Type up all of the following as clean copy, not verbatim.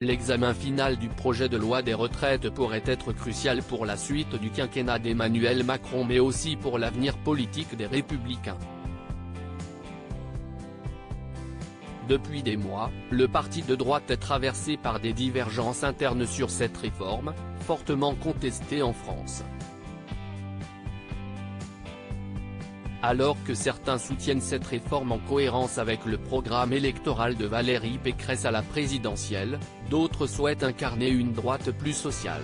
L'examen final du projet de loi des retraites pourrait être crucial pour la suite du quinquennat d'Emmanuel Macron mais aussi pour l'avenir politique des Républicains. Depuis des mois, le parti de droite est traversé par des divergences internes sur cette réforme, fortement contestée en France. Alors que certains soutiennent cette réforme en cohérence avec le programme électoral de Valérie Pécresse à la présidentielle, d'autres souhaitent incarner une droite plus sociale.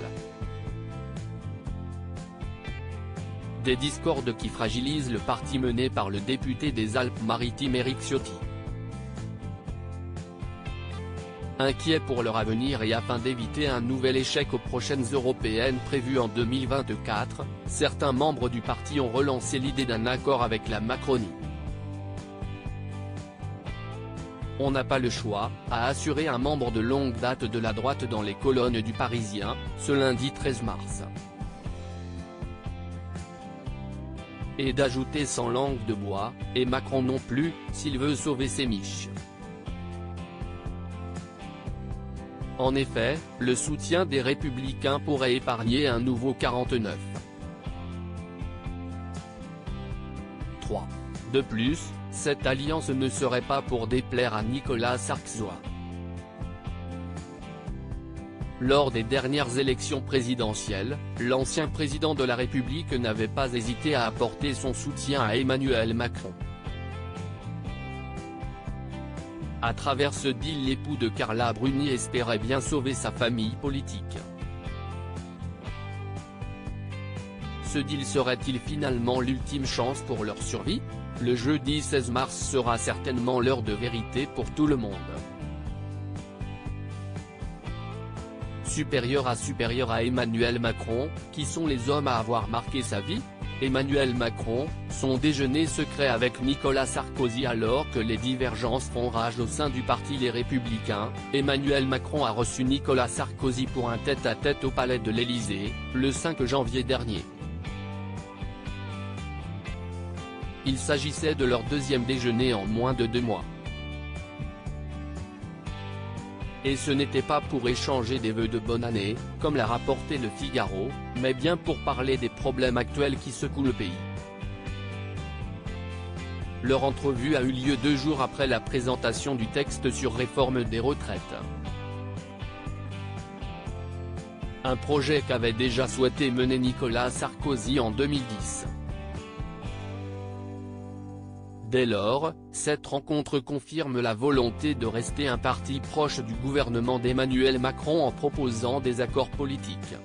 Des discordes qui fragilisent le parti mené par le député des Alpes-Maritimes Éric Ciotti. Inquiets pour leur avenir et afin d'éviter un nouvel échec aux prochaines européennes prévues en 2024, certains membres du parti ont relancé l'idée d'un accord avec la Macronie. On n'a pas le choix, a assuré un membre de longue date de la droite dans les colonnes du Parisien, ce lundi 13 mars. Et d'ajouter sans langue de bois, et Macron non plus, s'il veut sauver ses miches. En effet, le soutien des Républicains pourrait épargner un nouveau 49. 3. De plus, cette alliance ne serait pas pour déplaire à Nicolas Sarkozy. Lors des dernières élections présidentielles, l'ancien président de la République n'avait pas hésité à apporter son soutien à Emmanuel Macron. À travers ce deal, l'époux de Carla Bruni espérait bien sauver sa famille politique. Ce deal serait-il finalement l'ultime chance pour leur survie? Le jeudi 16 mars sera certainement l'heure de vérité pour tout le monde. Supérieur à Emmanuel Macron, qui sont les hommes à avoir marqué sa vie? Emmanuel Macron, son déjeuner secret avec Nicolas Sarkozy. Alors que les divergences font rage au sein du parti Les Républicains, Emmanuel Macron a reçu Nicolas Sarkozy pour un tête-à-tête au Palais de l'Élysée, le 5 janvier dernier. Il s'agissait de leur deuxième déjeuner en moins de 2 mois. Et ce n'était pas pour échanger des vœux de bonne année, comme l'a rapporté Le Figaro, mais bien pour parler des problèmes actuels qui secouent le pays. Leur entrevue a eu lieu 2 jours après la présentation du texte sur réforme des retraites. Un projet qu'avait déjà souhaité mener Nicolas Sarkozy en 2010. Dès lors, cette rencontre confirme la volonté de rester un parti proche du gouvernement d'Emmanuel Macron en proposant des accords politiques.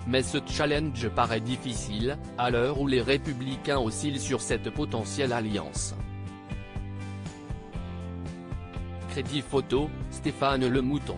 Mais ce challenge paraît difficile, à l'heure où les Républicains oscillent sur cette potentielle alliance. Crédit photo, Stéphane Le Mouton.